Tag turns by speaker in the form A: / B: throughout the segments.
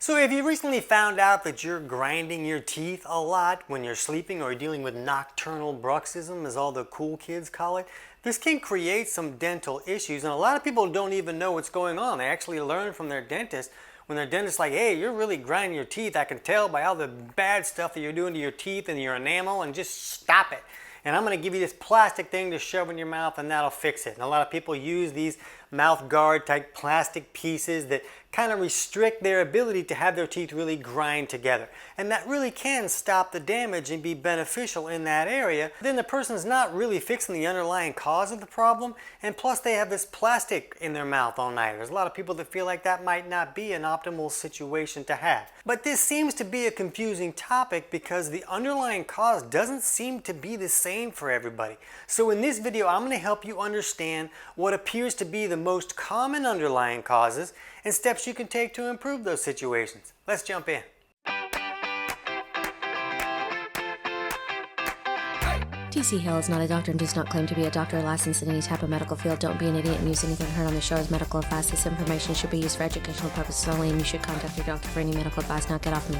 A: So have you recently found out that you're grinding your teeth a lot when you're sleeping or dealing with nocturnal bruxism, as all the cool kids call it? This can create some dental issues, and a lot of people don't even know what's going on. They actually learn from their dentist when their dentist's like, hey, you're really grinding your teeth. I can tell by all the bad stuff that you're doing to your teeth and your enamel, and just stop it. And I'm going to give you this plastic thing to shove in your mouth and that'll fix it. And a lot of people use these mouth guard type plastic pieces that kind of restrict their ability to have their teeth really grind together. And that really can stop the damage and be beneficial in that area. Then the person's not really fixing the underlying cause of the problem, and plus they have this plastic in their mouth all night. There's a lot of people that feel like that might not be an optimal situation to have. But this seems to be a confusing topic because the underlying cause doesn't seem to be the same for everybody. So in this video, I'm going to help you understand what appears to be the most common underlying causes and steps you can take to improve those situations. Let's jump in.
B: T.C. Hale is not a doctor and does not claim to be a doctor or licensed in any type of medical field. Don't be an idiot and use anything heard on the show as medical advice. This information should be used for educational purposes only, and you should contact your doctor for any medical advice. Now get off me.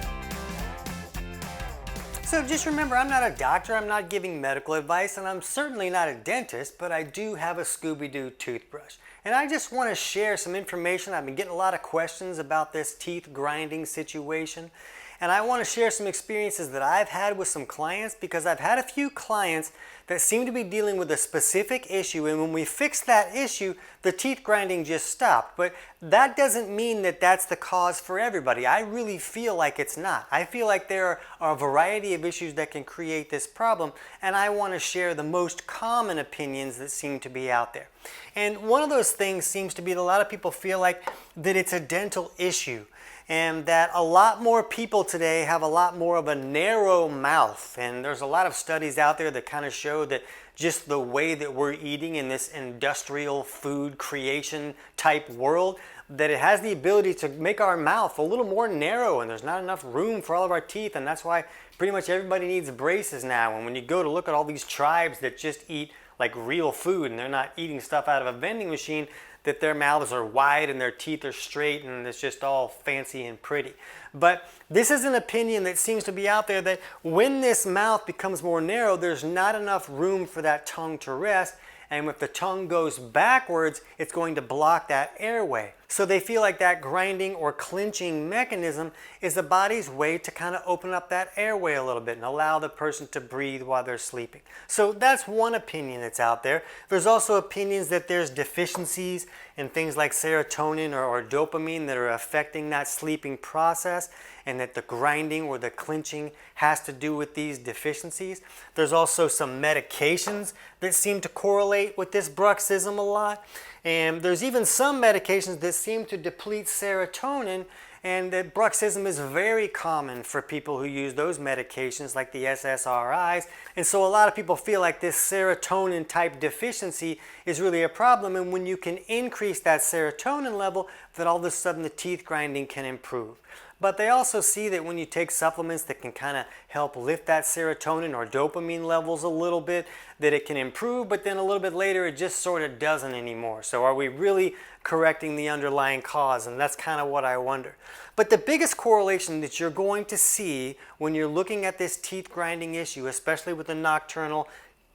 A: So just remember, I'm not a doctor, I'm not giving medical advice, and I'm certainly not a dentist, but I do have a Scooby-Doo toothbrush. And I just want to share some information. I've been getting a lot of questions about this teeth grinding situation. And I want to share some experiences that I've had with some clients, because I've had a few clients that seem to be dealing with a specific issue, and when we fixed that issue, the teeth grinding just stopped. But that doesn't mean that that's the cause for everybody. I really feel like it's not. I feel like there are a variety of issues that can create this problem, and I want to share the most common opinions that seem to be out there. And one of those things seems to be that a lot of people feel like that it's a dental issue, and that a lot more people today have a lot more of a narrow mouth. And there's a lot of studies out there that kind of show that just the way that we're eating in this industrial food creation type world, that it has the ability to make our mouth a little more narrow, and there's not enough room for all of our teeth, and that's why pretty much everybody needs braces now. And when you go to look at all these tribes that just eat like real food and they're not eating stuff out of a vending machine, that their mouths are wide and their teeth are straight and it's just all fancy and pretty. But this is an opinion that seems to be out there, that when this mouth becomes more narrow, there's not enough room for that tongue to rest, and if the tongue goes backwards, it's going to block that airway. So they feel like that grinding or clinching mechanism is the body's way to kind of open up that airway a little bit and allow the person to breathe while they're sleeping. So that's one opinion that's out there. There's also opinions that there's deficiencies in things like serotonin or dopamine that are affecting that sleeping process, and that the grinding or the clinching has to do with these deficiencies. There's also some medications that seem to correlate with this bruxism a lot. And there's even some medications that seem to deplete serotonin, and that bruxism is very common for people who use those medications like the SSRIs. And so a lot of people feel like this serotonin type deficiency is really a problem, and when you can increase that serotonin level, that all of a sudden the teeth grinding can improve. But they also see that when you take supplements that can kind of help lift that serotonin or dopamine levels a little bit, that it can improve, but then a little bit later it just sort of doesn't anymore. So are we really correcting the underlying cause? And that's kind of what I wonder. But the biggest correlation that you're going to see when you're looking at this teeth grinding issue, especially with the nocturnal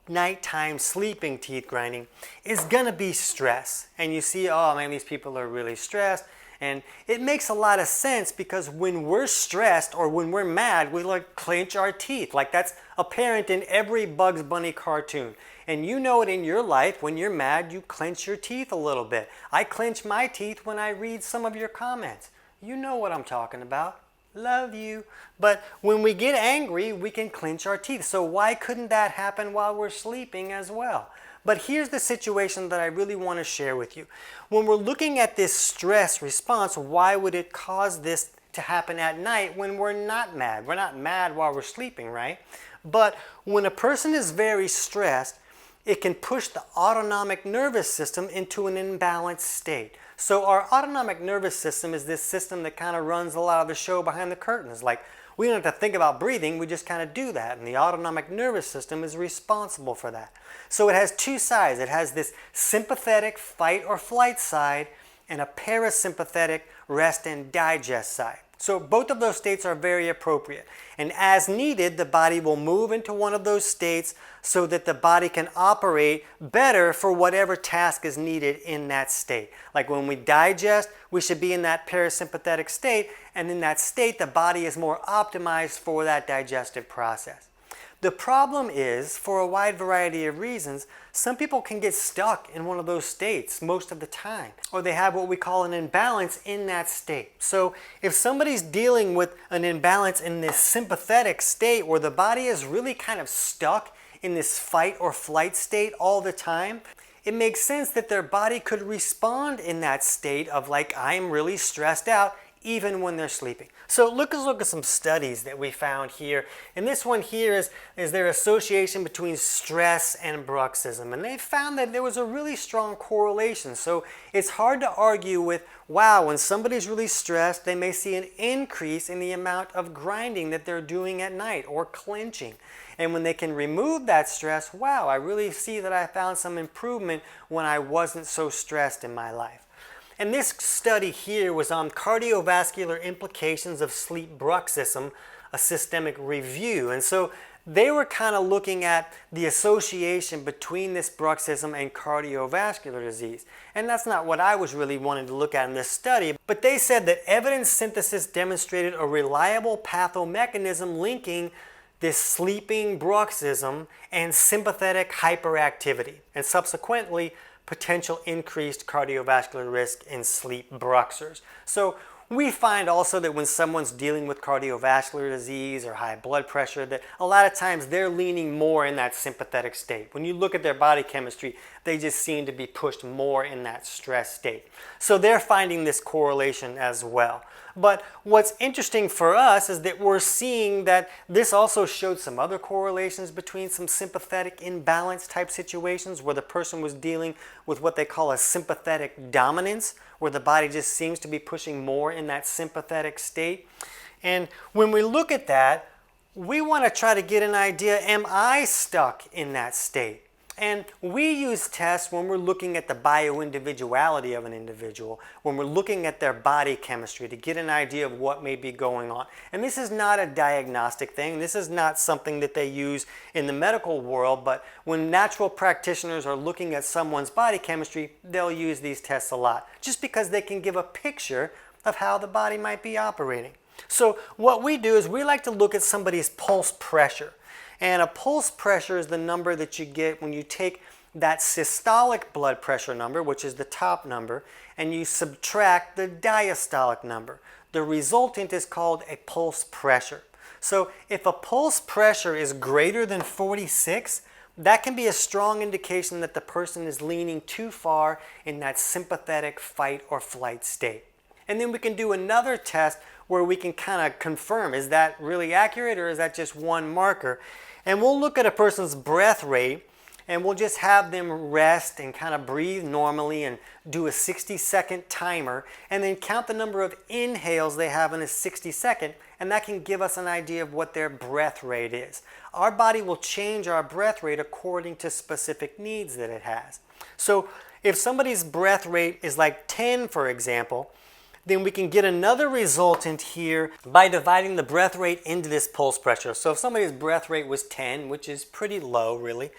A: nighttime sleeping teeth grinding, is going to be stress. And you see, oh man, these people are really stressed. And it makes a lot of sense, because when we're stressed or when we're mad, we like clench our teeth. Like that's apparent in every Bugs Bunny cartoon. And you know it in your life. When you're mad, you clench your teeth a little bit. I clench my teeth when I read some of your comments. You know what I'm talking about. Love you. But when we get angry, we can clench our teeth. So why couldn't that happen while we're sleeping as well? But here's the situation that I really want to share with you. When we're looking at this stress response, why would it cause this to happen at night when we're not mad? We're not mad while we're sleeping, right? But when a person is very stressed, it can push the autonomic nervous system into an imbalanced state. So our autonomic nervous system is this system that kind of runs a lot of the show behind the curtains. Like, we don't have to think about breathing, we just kind of do that. And the autonomic nervous system is responsible for that. So it has two sides. It has this sympathetic fight or flight side and a parasympathetic rest and digest side. So both of those states are very appropriate. And as needed, the body will move into one of those states so that the body can operate better for whatever task is needed in that state. Like when we digest, we should be in that parasympathetic state, and in that state, the body is more optimized for that digestive process. The problem is, for a wide variety of reasons, some people can get stuck in one of those states most of the time, or they have what we call an imbalance in that state. So if somebody's dealing with an imbalance in this sympathetic state where the body is really kind of stuck in this fight or flight state all the time, it makes sense that their body could respond in that state of like, I'm really stressed out, even when they're sleeping. So let's look at some studies that we found here. And this one here is their association between stress and bruxism. And they found that there was a really strong correlation. So it's hard to argue with, wow, when somebody's really stressed, they may see an increase in the amount of grinding that they're doing at night or clinching. And when they can remove that stress, wow, I really see that I found some improvement when I wasn't so stressed in my life. And this study here was on cardiovascular implications of sleep bruxism, a systemic review. And so they were kind of looking at the association between this bruxism and cardiovascular disease. And that's not what I was really wanting to look at in this study, but they said that evidence synthesis demonstrated a reliable pathomechanism linking this sleeping bruxism and sympathetic hyperactivity, and subsequently potential increased cardiovascular risk in sleep bruxers. So we find also that when someone's dealing with cardiovascular disease or high blood pressure, that a lot of times they're leaning more in that sympathetic state. When you look at their body chemistry, they just seem to be pushed more in that stress state. So they're finding this correlation as well. But what's interesting for us is that we're seeing that this also showed some other correlations between some sympathetic imbalance type situations where the person was dealing with what they call a sympathetic dominance, where the body just seems to be pushing more in that sympathetic state. And when we look at that, we want to try to get an idea, am I stuck in that state? And we use tests when we're looking at the bioindividuality of an individual, when we're looking at their body chemistry to get an idea of what may be going on. And this is not a diagnostic thing. This is not something that they use in the medical world, but when natural practitioners are looking at someone's body chemistry, they'll use these tests a lot, just because they can give a picture of how the body might be operating. So what we do is we like to look at somebody's pulse pressure. And a pulse pressure is the number that you get when you take that systolic blood pressure number, which is the top number, and you subtract the diastolic number. The resultant is called a pulse pressure. So if a pulse pressure is greater than 46, that can be a strong indication that the person is leaning too far in that sympathetic fight or flight state. And then we can do another test where we can kind of confirm, is that really accurate or is that just one marker? And we'll look at a person's breath rate and we'll just have them rest and kind of breathe normally and do a 60-second timer and then count the number of inhales they have in a 60-second, and that can give us an idea of what their breath rate is. Our body will change our breath rate according to specific needs that it has. So if somebody's breath rate is like 10, for example, then we can get another resultant here by dividing the breath rate into this pulse pressure. So if somebody's breath rate was 10, which is pretty low really,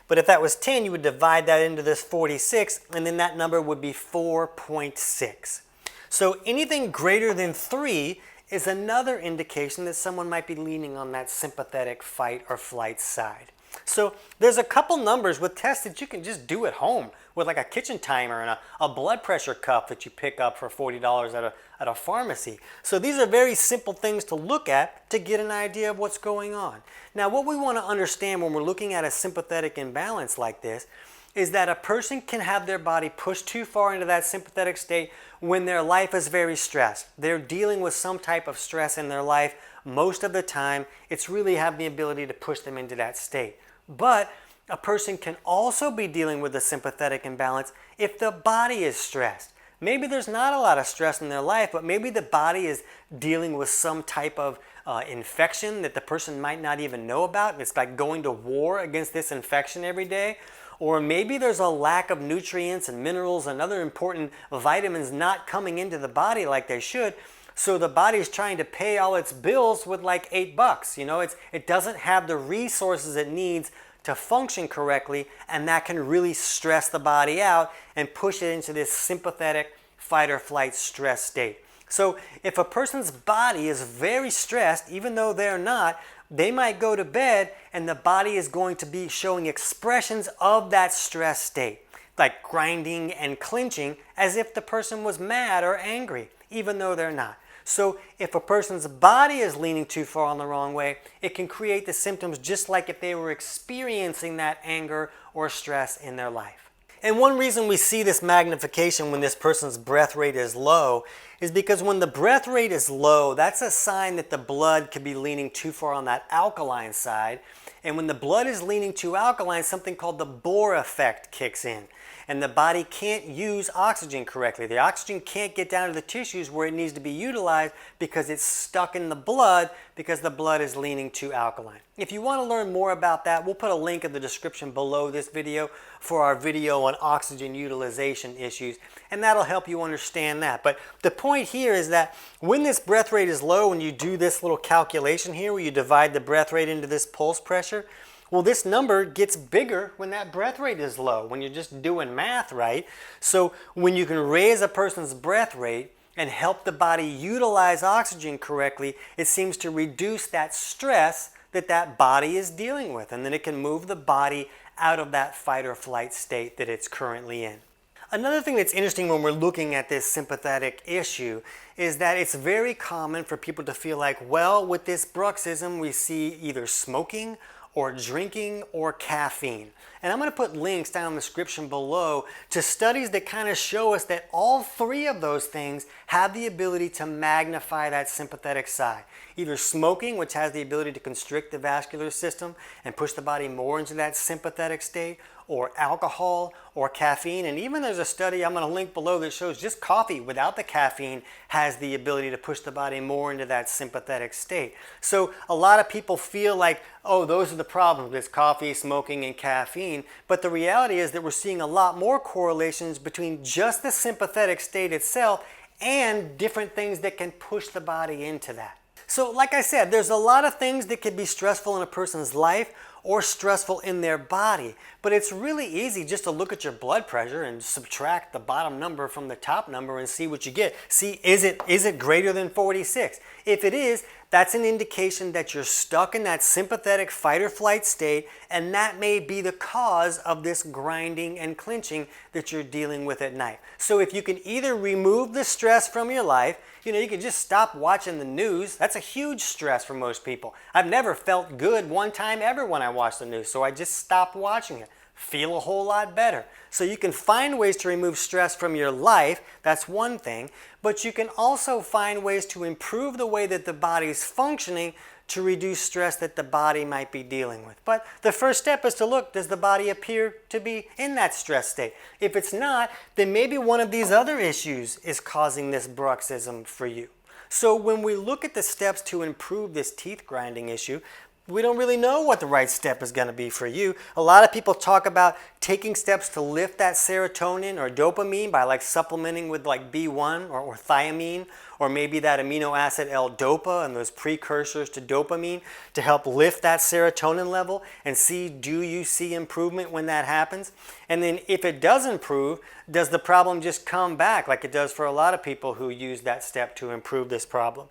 A: but if that was 10, you would divide that into this 46, and then that number would be 4.6. So anything greater than 3 is another indication that someone might be leaning on that sympathetic fight or flight side. So there's a couple numbers with tests that you can just do at home with like a kitchen timer and a blood pressure cuff that you pick up for $40 at a pharmacy. So these are very simple things to look at to get an idea of what's going on. Now what we want to understand when we're looking at a sympathetic imbalance like this is that a person can have their body pushed too far into that sympathetic state when their life is very stressed. They're dealing with some type of stress in their life. Most of the time, it's really having the ability to push them into that state. But a person can also be dealing with a sympathetic imbalance if the body is stressed. Maybe there's not a lot of stress in their life, but maybe the body is dealing with some type of infection that the person might not even know about. It's like going to war against this infection every day. Or maybe there's a lack of nutrients and minerals and other important vitamins not coming into the body like they should. So the body is trying to pay all its bills with like $8. It doesn't have the resources it needs to function correctly, and that can really stress the body out and push it into this sympathetic fight or flight stress state. So if a person's body is very stressed, even though they're not, they might go to bed and the body is going to be showing expressions of that stress state, like grinding and clinching, as if the person was mad or angry, even though they're not. So if a person's body is leaning too far on the wrong way, it can create the symptoms just like if they were experiencing that anger or stress in their life. And one reason we see this magnification when this person's breath rate is low is because when the breath rate is low, that's a sign that the blood could be leaning too far on that alkaline side. And when the blood is leaning too alkaline, something called the Bohr effect kicks in. And the body can't use oxygen correctly. The oxygen can't get down to the tissues where it needs to be utilized because it's stuck in the blood because the blood is leaning too alkaline. If you want to learn more about that, we'll put a link in the description below this video for our video on oxygen utilization issues, and that'll help you understand that. But the point here is that when this breath rate is low, when you do this little calculation here where you divide the breath rate into this pulse pressure, well, this number gets bigger when that breath rate is low, when you're just doing math, right? So when you can raise a person's breath rate and help the body utilize oxygen correctly, it seems to reduce that stress that body is dealing with, and then it can move the body out of that fight or flight state that it's currently in. Another thing that's interesting when we're looking at this sympathetic issue is that it's very common for people to feel like, well, with this bruxism, we see either smoking or drinking or caffeine. And I'm going to put links down in the description below to studies that kind of show us that all three of those things have the ability to magnify that sympathetic side. Either smoking, which has the ability to constrict the vascular system and push the body more into that sympathetic state, or alcohol or caffeine. And even there's a study I'm going to link below that shows just coffee without the caffeine has the ability to push the body more into that sympathetic state. So a lot of people feel like, oh, those are the problems, it's coffee, smoking, and caffeine. But the reality is that we're seeing a lot more correlations between just the sympathetic state itself and different things that can push the body into that. So like I said, there's a lot of things that could be stressful in a person's life or stressful in their body. But it's really easy just to look at your blood pressure and subtract the bottom number from the top number and see what you get. See, is it greater than 46? If it is, that's an indication that you're stuck in that sympathetic fight or flight state, and that may be the cause of this grinding and clinching that you're dealing with at night. So if you can either remove the stress from your life, you can just stop watching the news. That's a huge stress for most people. I've never felt good one time ever when I watched the news, so I just stopped watching it. Feel a whole lot better. So you can find ways to remove stress from your life, that's one thing, but you can also find ways to improve the way that the body's functioning to reduce stress that the body might be dealing with. But the first step is to look, does the body appear to be in that stress state? If it's not, then maybe one of these other issues is causing this bruxism for you. So when we look at the steps to improve this teeth grinding issue, we don't really know what the right step is going to be for you. A lot of people talk about taking steps to lift that serotonin or dopamine by like supplementing with like B1 or thiamine, or maybe that amino acid L-dopa and those precursors to dopamine to help lift that serotonin level and see, do you see improvement when that happens? And then if it does improve, does the problem just come back like it does for a lot of people who use that step to improve this problem?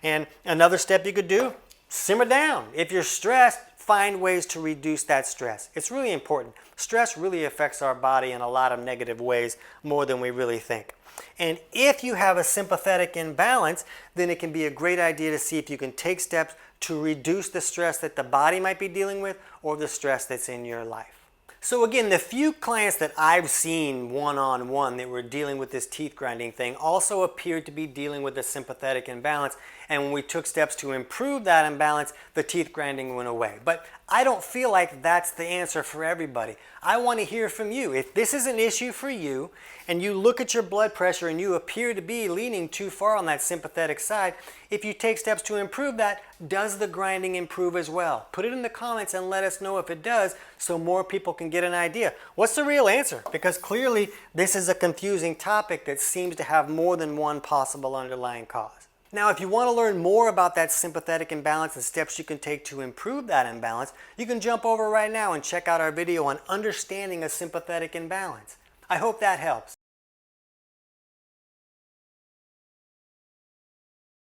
A: And another step you could do, simmer down. If you're stressed, find ways to reduce that stress. It's really important. Stress really affects our body in a lot of negative ways, more than we really think. And if you have a sympathetic imbalance, then it can be a great idea to see if you can take steps to reduce the stress that the body might be dealing with or the stress that's in your life. So again, the few clients that I've seen one-on-one that were dealing with this teeth grinding thing also appeared to be dealing with a sympathetic imbalance. And when we took steps to improve that imbalance, the teeth grinding went away. But I don't feel like that's the answer for everybody. I want to hear from you. If this is an issue for you and you look at your blood pressure and you appear to be leaning too far on that sympathetic side, if you take steps to improve that, does the grinding improve as well? Put it in the comments and let us know if it does so more people can get an idea. What's the real answer? Because clearly this is a confusing topic that seems to have more than one possible underlying cause. Now, if you want to learn more about that sympathetic imbalance and steps you can take to improve that imbalance, you can jump over right now and check out our video on understanding a sympathetic imbalance. I hope that helps.